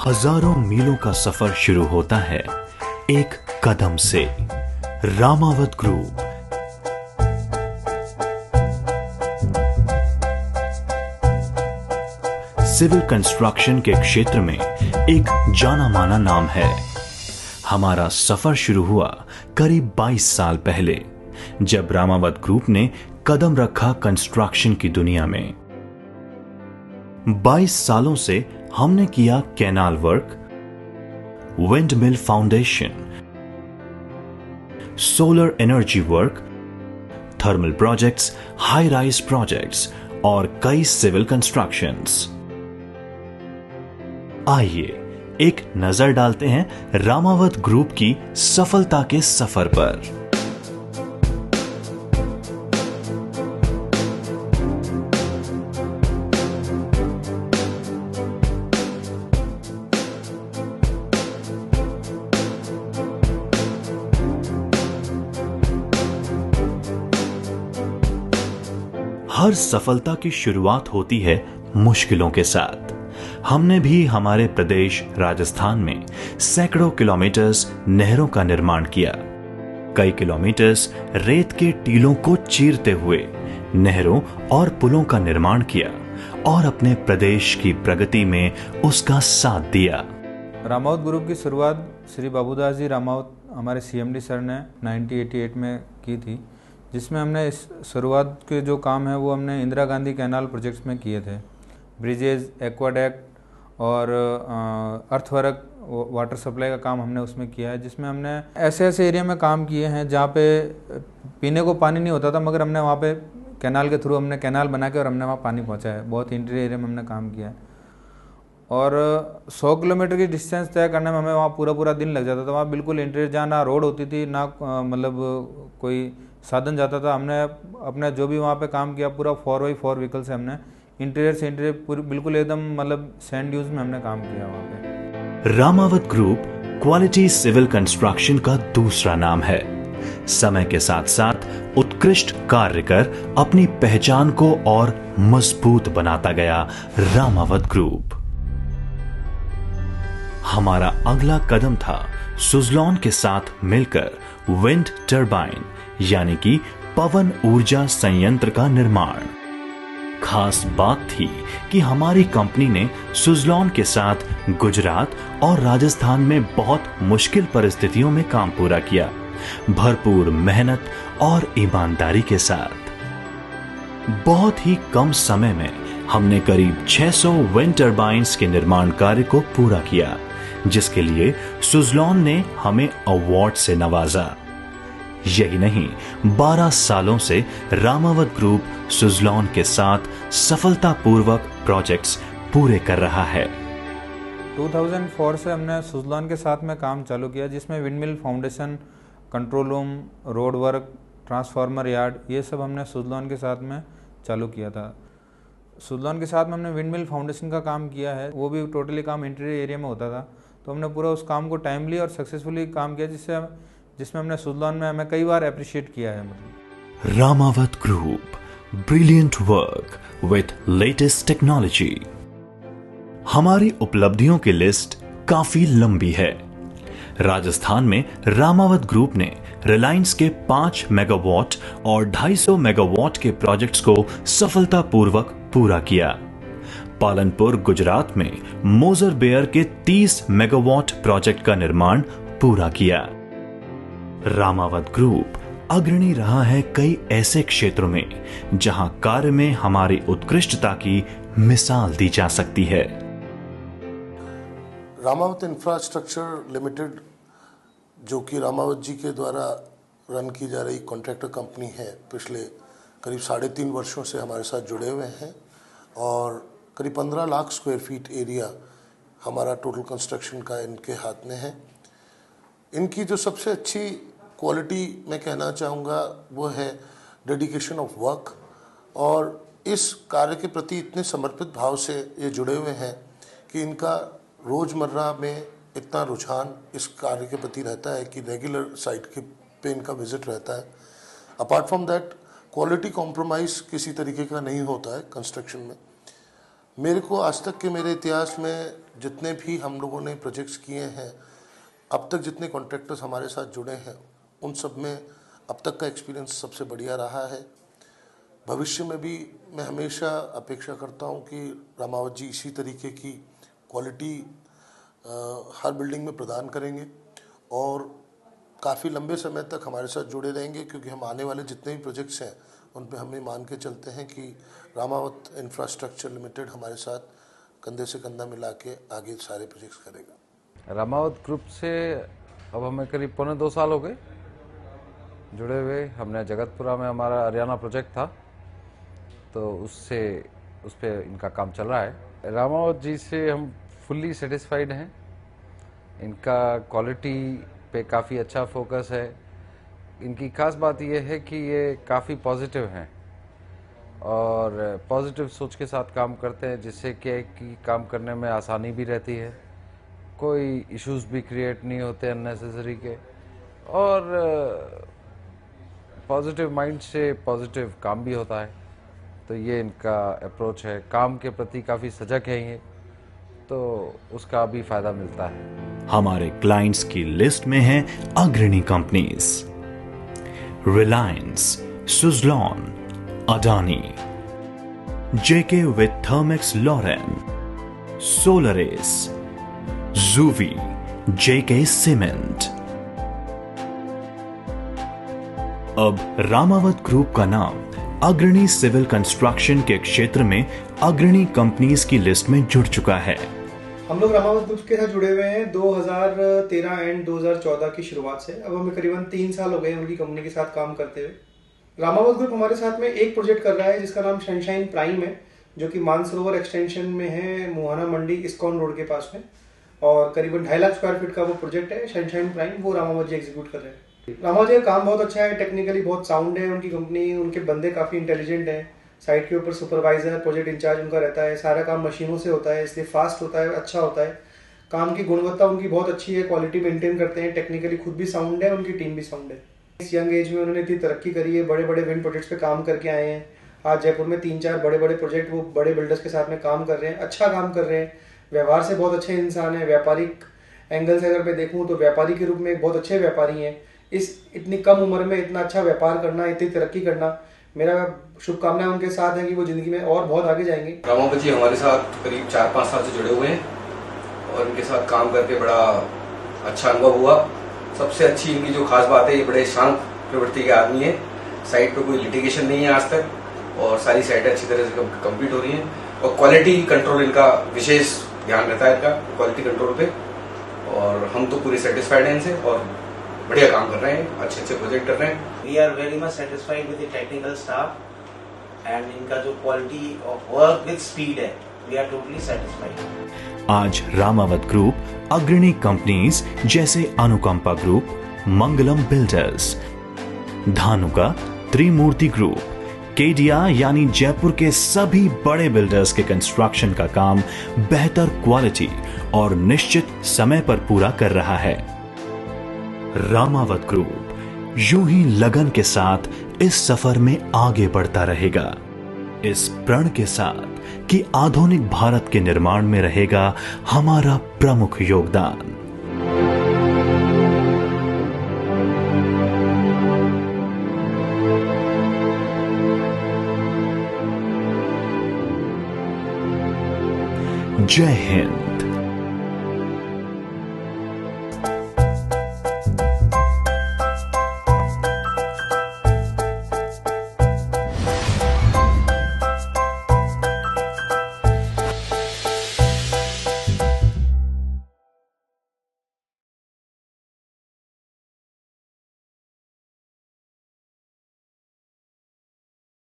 हजारों मीलों का सफर शुरू होता है एक कदम से। रामावत ग्रुप सिविल कंस्ट्रक्शन के क्षेत्र में एक जाना माना नाम है। हमारा सफर शुरू हुआ करीब 22 साल पहले, जब रामावत ग्रुप ने कदम रखा कंस्ट्रक्शन की दुनिया में। 22 सालों से हमने किया canal work, wind mill foundation, solar energy work, thermal projects, high rise projects और कई सिविल कंस्ट्रक्शंस। आइए एक नजर डालते हैं रामावत ग्रुप की सफलता के सफर पर। हर सफलता की शुरुआत होती है मुश्किलों के साथ। हमने भी हमारे प्रदेश राजस्थान में सैकड़ों किलोमीटर्स नहरों का निर्माण किया, कई किलोमीटर्स रेत के टीलों को चीरते हुए नहरों और पुलों का निर्माण किया और अपने प्रदेश की प्रगति में उसका साथ दिया। रामावत ग्रुप की शुरुआत श्री बाबूदास जी रामावत हमारे सीएमडी सर ने 1988 में की थी, जिसमें हमने इस शुरुआत के जो काम है वो हमने इंदिरा गांधी कैनाल प्रोजेक्ट्स में किए थे। ब्रिजेज, एक्वाडक्ट और अर्थवर्क वाटर सप्लाई का काम हमने उसमें किया है, जिसमें हमने ऐसे ऐसे एरिया में काम किए हैं जहाँ पे पीने को पानी नहीं होता था, मगर हमने वहाँ पे कैनाल के थ्रू हमने कैनाल बना के और हमने वहाँ पानी पहुँचाया है। बहुत इंटीरियर एरिया में हमने काम किया है और 100 किलोमीटर की डिस्टेंस तय करने में हमें वहाँ पूरा दिन लग जाता था। वहाँ बिल्कुल इंटीरियर, जहाँ ना रोड होती थी ना मतलब कोई साधन जाता था। हमने अपने जो भी वहाँ पे काम किया पूरा 4x4 व्हीकल से हमने इंटीरियर से इंटीरियर पूरी बिल्कुल एकदम मतलब सैंड ड्यूज में हमने काम किया वहाँ पे। Ramawat group quality civil construction का दूसरा नाम है। समय के साथ साथ उत्कृष्ट कार्य कर अपनी पहचान को और मजबूत बनाता गया रामावत ग्रुप। हमारा अगला कदम था सुजलॉन के साथ मिलकर विंड टरबाइन यानी कि पवन ऊर्जा संयंत्र का निर्माण। खास बात थी कि हमारी कंपनी ने सुजलॉन के साथ गुजरात और राजस्थान में बहुत मुश्किल परिस्थितियों में काम पूरा किया, भरपूर मेहनत और ईमानदारी के साथ। बहुत ही कम समय में हमने करीब 600 विंड टरबाइन्स के निर्माण कार्य को पूरा किया, जिसके लिए सुजलॉन ने हमें अवार्ड से नवाजा। यही नहीं, 12 सालों से रामावत ग्रुप सुजलॉन के साथ सफलतापूर्वक प्रोजेक्ट्स पूरे कर रहा है। 2004 से हमने सुजलॉन के साथ में काम चालू किया, जिसमें windmill foundation, control room, road work, transformer yard, ये सब हमने सुजलॉन के साथ में चालू किया था। सुजलॉन के साथ में हमने विंडमिल फाउंडेशन का काम किया है, वो भी टोटली काम इंटीरियर एरिया में होता था। तो हमने पूरा उस काम को टाइमली और सक्सेसफुली काम किया, जिसमें हमने सुजलॉन में हमें कई बार अप्रिशिएट किया है। मतलब Ramawat group, brilliant work with latest technology. हमारी उपलब्धियों की लिस्ट काफी लंबी है। राजस्थान में रामावत ग्रुप ने रिलायंस के 5 मेगावाट और 250 मेगावाट के प्रोजेक्ट्स को सफलतापूर्वक पूरा किया। पालनपुर गुजरात में मोजर बेयर के 30 मेगावाट प्रोजेक्ट का निर्माण पूरा किया। रामावत ग्रुप अग्रणी रहा है कई ऐसे क्षेत्रों में जहां कार्य में हमारी उत्कृष्टता की मिसाल दी जा सकती है। रामावत इंफ्रास्ट्रक्चर लिमिटेड, जो कि रामावत जी के द्वारा रन की जा रही कॉन्ट्रैक्टर कंपनी है, पिछले करीब 3.5 वर्षों से हमारे साथ जुड़े हुए हैं और करीब 15 लाख स्क्वायर फीट एरिया हमारा टोटल कंस्ट्रक्शन का इनके हाथ में है। इनकी जो सबसे अच्छी क्वालिटी मैं कहना चाहूँगा वो है डेडिकेशन ऑफ वर्क, और इस कार्य के प्रति इतने समर्पित भाव से ये जुड़े हुए हैं कि इनका रोज़मर्रा में इतना रुझान इस कार्य के प्रति रहता है कि रेगुलर साइट के पे इनका विजिट रहता है। Apart from that, quality compromise किसी तरीके का नहीं होता है कंस्ट्रक्शन में। मेरे को आज तक के मेरे इतिहास में जितने भी हम लोगों ने प्रोजेक्ट्स किए हैं, अब तक जितने कॉन्ट्रैक्टर्स हमारे साथ जुड़े हैं, उन सब में अब तक का एक्सपीरियंस सबसे बढ़िया रहा है। भविष्य में भी मैं हमेशा अपेक्षा करता हूं कि रामावत जी इसी तरीके की क्वालिटी हर बिल्डिंग में प्रदान करेंगे और काफ़ी लंबे समय तक हमारे साथ जुड़े रहेंगे, क्योंकि हम आने वाले जितने भी प्रोजेक्ट्स हैं उन पे हमें मान के चलते हैं कि रामावत इंफ्रास्ट्रक्चर लिमिटेड हमारे साथ कंधे से कंधा मिला के आगे सारे प्रोजेक्ट्स करेगा। रामावत ग्रुप से अब हमें करीब 2.25 साल हो गए जुड़े हुए। हमने जगतपुरा में हमारा हरियाणा प्रोजेक्ट था, तो उस पे इनका काम चल रहा है। रामावत जी से हम फुल्ली सेटिस्फाइड हैं। इनका क्वालिटी पे काफ़ी अच्छा फोकस है। इनकी खास बात यह है कि ये काफ़ी पॉजिटिव हैं और पॉजिटिव सोच के साथ काम करते हैं, जिससे कि काम करने में आसानी भी रहती है, कोई इश्यूज भी क्रिएट नहीं होते अननेसेसरी के, और पॉजिटिव माइंड से पॉजिटिव काम भी होता है। तो ये इनका अप्रोच है। काम के प्रति काफ़ी सजग है ये, तो उसका भी फायदा मिलता है। हमारे क्लाइंट्स की लिस्ट में हैं अग्रणी कंपनीज रिलायंस, सुजलॉन, अडानी, जेके विथ थर्मेक्स लॉरेन, सोलरेस, जूवी, जेके सीमेंट। अब रामावत ग्रुप का नाम अग्रणी सिविल कंस्ट्रक्शन के क्षेत्र में अग्रणी कंपनीज की लिस्ट में जुड़ चुका है। हम लोग रामावत ग्रुप के साथ जुड़े हुए हैं 2013 एंड 2014 की शुरुआत से। अब हमें करीबन 3 साल हो गए उनकी कंपनी के साथ काम करते हुए। रामावत ग्रुप हमारे साथ में एक प्रोजेक्ट कर रहा है जिसका नाम सनशाइन प्राइम है, जो कि मानसरोवर एक्सटेंशन में है, मुहाना मंडी इस्कॉन रोड के पास में, और करीबन 2.5 लाख स्क्वायर फीट का वो प्रोजेक्ट है सनशाइन प्राइम। वो रामावत जी एग्जीक्यूट कर रहे हैं। रामावत जी का काम बहुत अच्छा है, टेक्निकली बहुत साउंड है उनकी कंपनी, उनके बंदे काफ़ी इंटेलिजेंट हैं। साइट के ऊपर सुपरवाइजर, प्रोजेक्ट इंचार्ज उनका रहता है। सारा काम मशीनों से होता है, इसलिए फास्ट होता है, अच्छा होता है। काम की गुणवत्ता उनकी बहुत अच्छी है, क्वालिटी मेंटेन करते हैं, टेक्निकली खुद भी साउंड है, उनकी टीम भी साउंड है। इस यंग एज में उन्होंने इतनी तरक्की करी है, बड़े बड़े विंड प्रोजेक्ट्स पे काम करके आए हैं। आज जयपुर में 3-4 बड़े बड़े प्रोजेक्ट वो बड़े बिल्डर्स के साथ में काम कर रहे हैं, अच्छा काम कर रहे हैं। व्यवहार से बहुत अच्छे इंसान है। व्यापारिक एंगल से अगर मैं देखूँ तो व्यापारी के रूप में एक बहुत अच्छे व्यापारी हैं। इस इतनी कम उम्र में इतना अच्छा व्यापार करना, इतनी तरक्की करना, मेरा शुभकामनाएं उनके साथ हैं कि वो जिंदगी में और बहुत आगे जाएंगे। रामावत जी हमारे साथ करीब 4-5 साल से जुड़े हुए हैं और इनके साथ काम करके बड़ा अच्छा अनुभव हुआ। सबसे अच्छी इनकी जो खास बात है, ये बड़े शांत प्रवृत्ति के आदमी है। साइट पे कोई लिटिगेशन नहीं है आज तक और सारी साइटें अच्छी तरह से कंप्लीट हो रही हैं। और क्वालिटी कंट्रोल इनका विशेष ध्यान रहता है, इनका क्वालिटी कंट्रोल पे। और हम तो पूरे सेटिस्फाइड हैं इनसे और बढ़िया काम कर रहे हैं, अच्छे अच्छे प्रोजेक्ट कर रहे हैं। We are very much satisfied with the technical staff and इनका जो quality of work with speed है, we are totally satisfied. आज रामावत ग्रुप अग्रणी कंपनीज जैसे अनुकंपा ग्रुप, मंगलम बिल्डर्स, धानुका, त्रिमूर्ति ग्रुप, केडिया यानी जयपुर के सभी बड़े बिल्डर्स के कंस्ट्रक्शन का काम बेहतर क्वालिटी और निश्चित समय पर पूरा कर रहा है। रामावत ग्रुप यूं ही लगन के साथ इस सफर में आगे बढ़ता रहेगा, इस प्रण के साथ कि आधुनिक भारत के निर्माण में रहेगा हमारा प्रमुख योगदान। जय हिंद।